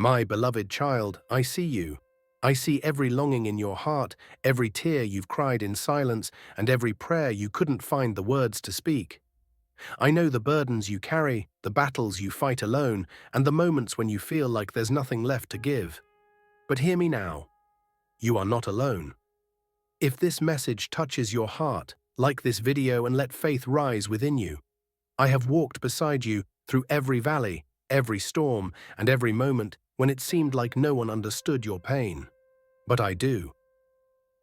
My beloved child, I see you. I see every longing in your heart, every tear you've cried in silence, and every prayer you couldn't find the words to speak. I know the burdens you carry, the battles you fight alone, and the moments when you feel like there's nothing left to give. But hear me now. You are not alone. If this message touches your heart, like this video and let faith rise within you. I have walked beside you through every valley, every storm, and every moment when it seemed like no one understood your pain. But I do.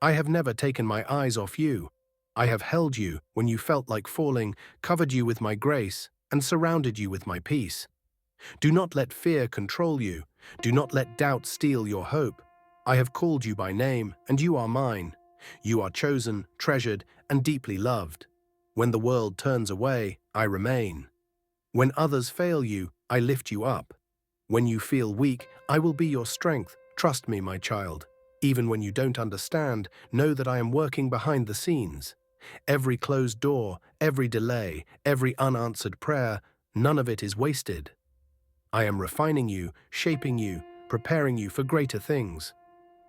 I have never taken my eyes off you. I have held you when you felt like falling, covered you with my grace, and surrounded you with my peace. Do not let fear control you. Do not let doubt steal your hope. I have called you by name, and you are mine. You are chosen, treasured, and deeply loved. When the world turns away, I remain. When others fail you, I lift you up. When you feel weak, I will be your strength. Trust me, my child. Even when you don't understand, know that I am working behind the scenes. Every closed door, every delay, every unanswered prayer, none of it is wasted. I am refining you, shaping you, preparing you for greater things.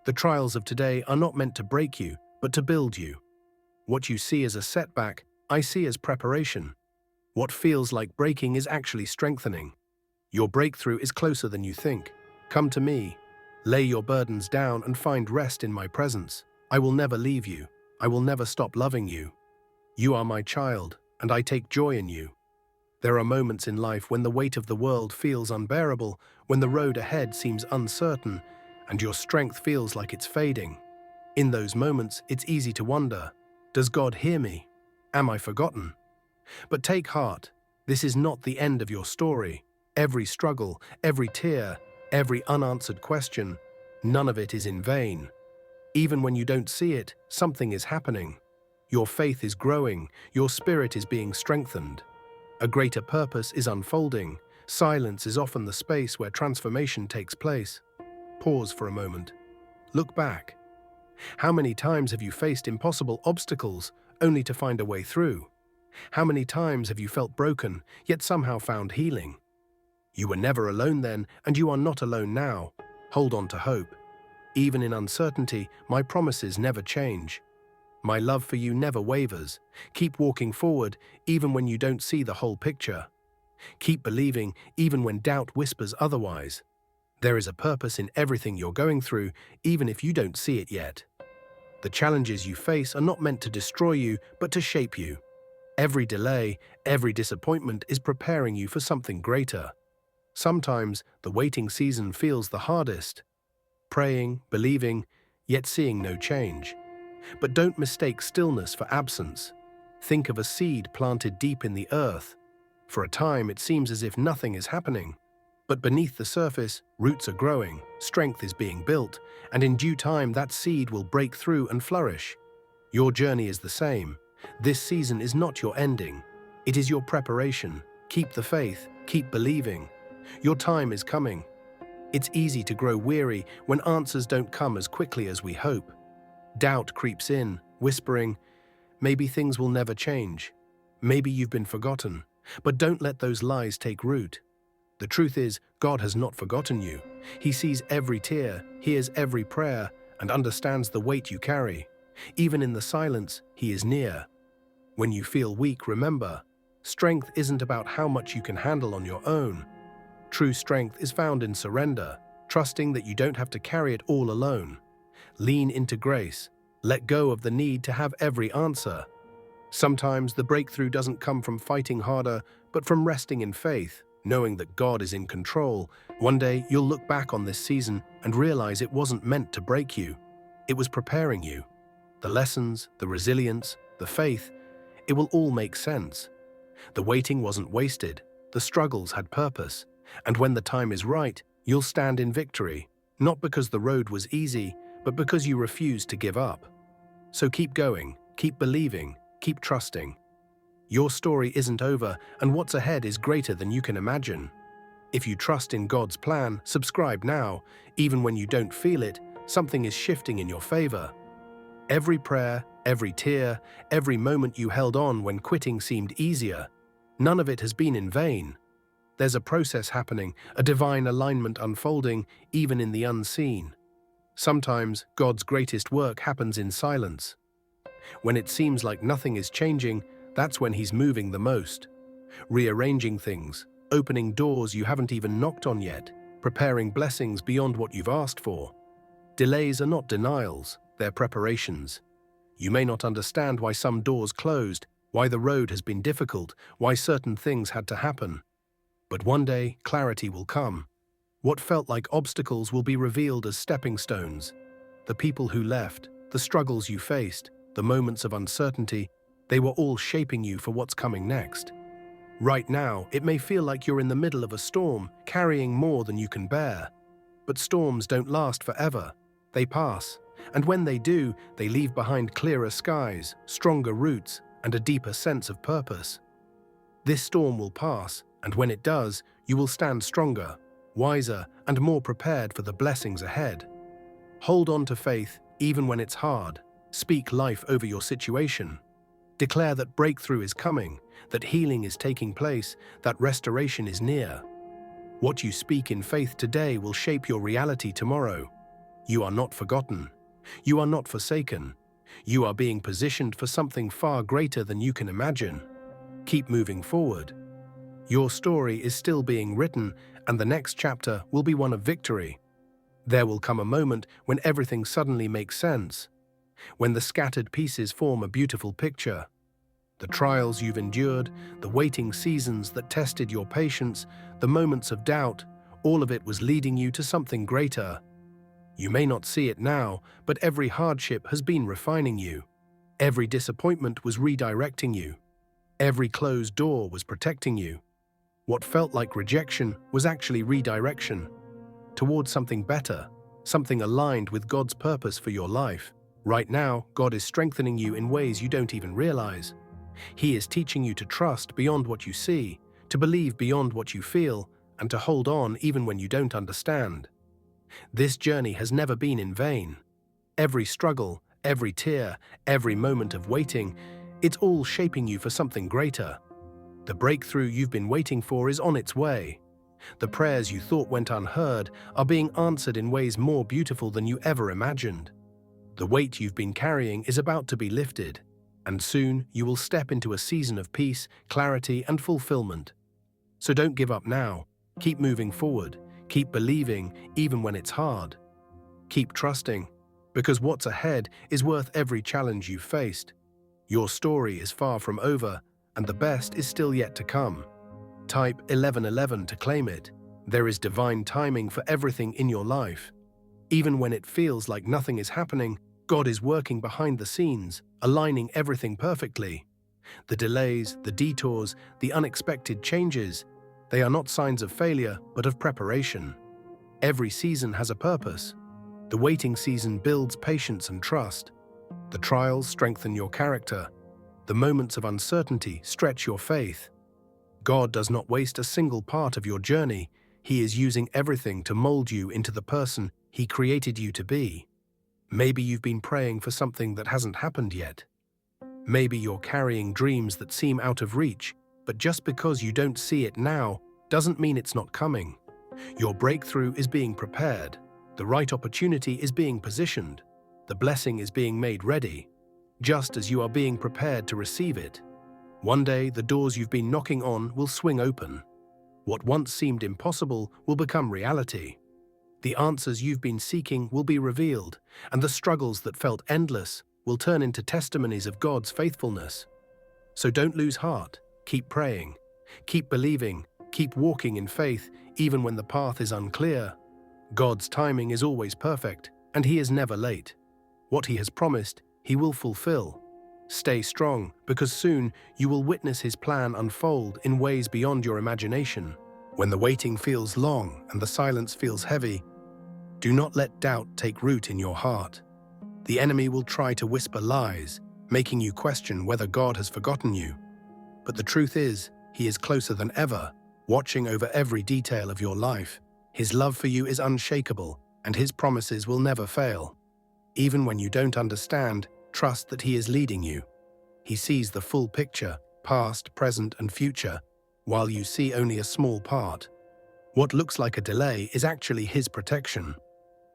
The trials of today are not meant to break you, but to build you. What you see as a setback, I see as preparation. What feels like breaking is actually strengthening. Your breakthrough is closer than you think. Come to me. Lay your burdens down and find rest in my presence. I will never leave you. I will never stop loving you. You are my child, and I take joy in you. There are moments in life when the weight of the world feels unbearable, when the road ahead seems uncertain, and your strength feels like it's fading. In those moments, it's easy to wonder, does God hear me? Am I forgotten? But take heart, this is not the end of your story. Every struggle, every tear, every unanswered question, none of it is in vain. Even when you don't see it, something is happening. Your faith is growing, your spirit is being strengthened. A greater purpose is unfolding. Silence is often the space where transformation takes place. Pause for a moment. Look back. How many times have you faced impossible obstacles only to find a way through? How many times have you felt broken, yet somehow found healing? You were never alone then, and you are not alone now. Hold on to hope. Even in uncertainty, my promises never change. My love for you never wavers. Keep walking forward, even when you don't see the whole picture. Keep believing, even when doubt whispers otherwise. There is a purpose in everything you're going through, even if you don't see it yet. The challenges you face are not meant to destroy you, but to shape you. Every delay, every disappointment is preparing you for something greater. Sometimes the waiting season feels the hardest. Praying, believing, yet seeing no change. But don't mistake stillness for absence. Think of a seed planted deep in the earth. For a time it seems as if nothing is happening. But beneath the surface, roots are growing, strength is being built, and in due time that seed will break through and flourish. Your journey is the same. This season is not your ending. It is your preparation. Keep the faith, keep believing. Your time is coming. It's easy to grow weary when answers don't come as quickly as we hope. Doubt creeps in, whispering, maybe things will never change. Maybe you've been forgotten. But don't let those lies take root. The truth is, God has not forgotten you. He sees every tear, hears every prayer, and understands the weight you carry. Even in the silence, He is near. When you feel weak, remember, strength isn't about how much you can handle on your own. True strength is found in surrender, trusting that you don't have to carry it all alone. Lean into grace. Let go of the need to have every answer. Sometimes the breakthrough doesn't come from fighting harder, but from resting in faith, knowing that God is in control. One day you'll look back on this season and realize it wasn't meant to break you. It was preparing you. The lessons, the resilience, the faith, it will all make sense. The waiting wasn't wasted. The struggles had purpose. And when the time is right, you'll stand in victory, not because the road was easy, but because you refused to give up. So keep going, keep believing, keep trusting. Your story isn't over, and what's ahead is greater than you can imagine. If you trust in God's plan, subscribe now. Even when you don't feel it, something is shifting in your favor. Every prayer, every tear, every moment you held on when quitting seemed easier, none of it has been in vain. There's a process happening, a divine alignment unfolding, even in the unseen. Sometimes God's greatest work happens in silence. When it seems like nothing is changing, that's when He's moving the most. Rearranging things, opening doors you haven't even knocked on yet, preparing blessings beyond what you've asked for. Delays are not denials, they're preparations. You may not understand why some doors closed, why the road has been difficult, why certain things had to happen. But one day, clarity will come. What felt like obstacles will be revealed as stepping stones. The people who left, the struggles you faced, the moments of uncertainty, they were all shaping you for what's coming next. Right now, it may feel like you're in the middle of a storm, carrying more than you can bear. But storms don't last forever. They pass, and when they do, they leave behind clearer skies, stronger roots, and a deeper sense of purpose. This storm will pass, and when it does, you will stand stronger, wiser, and more prepared for the blessings ahead. Hold on to faith, even when it's hard. Speak life over your situation. Declare that breakthrough is coming, that healing is taking place, that restoration is near. What you speak in faith today will shape your reality tomorrow. You are not forgotten. You are not forsaken. You are being positioned for something far greater than you can imagine. Keep moving forward. Your story is still being written, and the next chapter will be one of victory. There will come a moment when everything suddenly makes sense, when the scattered pieces form a beautiful picture. The trials you've endured, the waiting seasons that tested your patience, the moments of doubt, all of it was leading you to something greater. You may not see it now, but every hardship has been refining you. Every disappointment was redirecting you. Every closed door was protecting you. What felt like rejection was actually redirection towards something better, something aligned with God's purpose for your life. Right now, God is strengthening you in ways you don't even realize. He is teaching you to trust beyond what you see, to believe beyond what you feel, and to hold on even when you don't understand. This journey has never been in vain. Every struggle, every tear, every moment of waiting, it's all shaping you for something greater. The breakthrough you've been waiting for is on its way. The prayers you thought went unheard are being answered in ways more beautiful than you ever imagined. The weight you've been carrying is about to be lifted, and soon you will step into a season of peace, clarity, and fulfillment. So don't give up now. Keep moving forward. Keep believing, even when it's hard. Keep trusting, because what's ahead is worth every challenge you've faced. Your story is far from over, and the best is still yet to come. Type 1111 to claim it. There is divine timing for everything in your life. Even when it feels like nothing is happening, God is working behind the scenes, aligning everything perfectly. The delays, the detours, the unexpected changes, they are not signs of failure, but of preparation. Every season has a purpose. The waiting season builds patience and trust. The trials strengthen your character. The moments of uncertainty stretch your faith. God does not waste a single part of your journey. He is using everything to mold you into the person He created you to be. Maybe you've been praying for something that hasn't happened yet. Maybe you're carrying dreams that seem out of reach, but just because you don't see it now doesn't mean it's not coming. Your breakthrough is being prepared. The right opportunity is being positioned. The blessing is being made ready, just as you are being prepared to receive it. One day, the doors you've been knocking on will swing open. What once seemed impossible will become reality. The answers you've been seeking will be revealed, and the struggles that felt endless will turn into testimonies of God's faithfulness. So don't lose heart. Keep praying. Keep believing. Keep walking in faith, even when the path is unclear. God's timing is always perfect, and He is never late. What He has promised, He will fulfill. Stay strong, because soon you will witness His plan unfold in ways beyond your imagination. When the waiting feels long and the silence feels heavy, do not let doubt take root in your heart. The enemy will try to whisper lies, making you question whether God has forgotten you. But the truth is, He is closer than ever, watching over every detail of your life. His love for you is unshakable, and His promises will never fail. Even when you don't understand, trust that He is leading you. He sees the full picture, past, present, and future, while you see only a small part. What looks like a delay is actually His protection.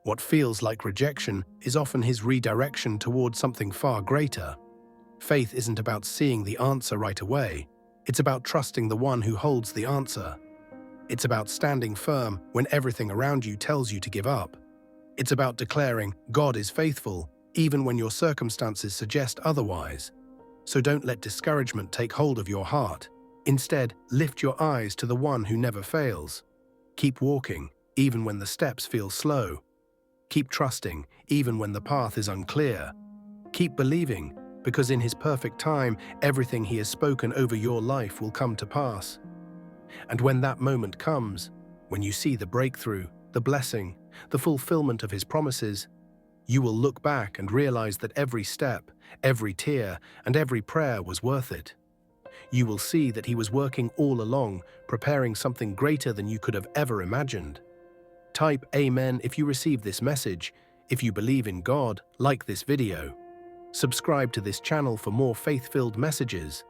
What feels like rejection is often His redirection towards something far greater. Faith isn't about seeing the answer right away. It's about trusting the one who holds the answer. It's about standing firm when everything around you tells you to give up. It's about declaring God is faithful, even when your circumstances suggest otherwise. So don't let discouragement take hold of your heart. Instead, lift your eyes to the one who never fails. Keep walking, even when the steps feel slow. Keep trusting, even when the path is unclear. Keep believing, because in His perfect time, everything He has spoken over your life will come to pass. And when that moment comes, when you see the breakthrough, the blessing, the fulfillment of His promises, you will look back and realize that every step, every tear, and every prayer was worth it. You will see that He was working all along, preparing something greater than you could have ever imagined. Type Amen if you receive this message. If you believe in God, like this video. Subscribe to this channel for more faith-filled messages.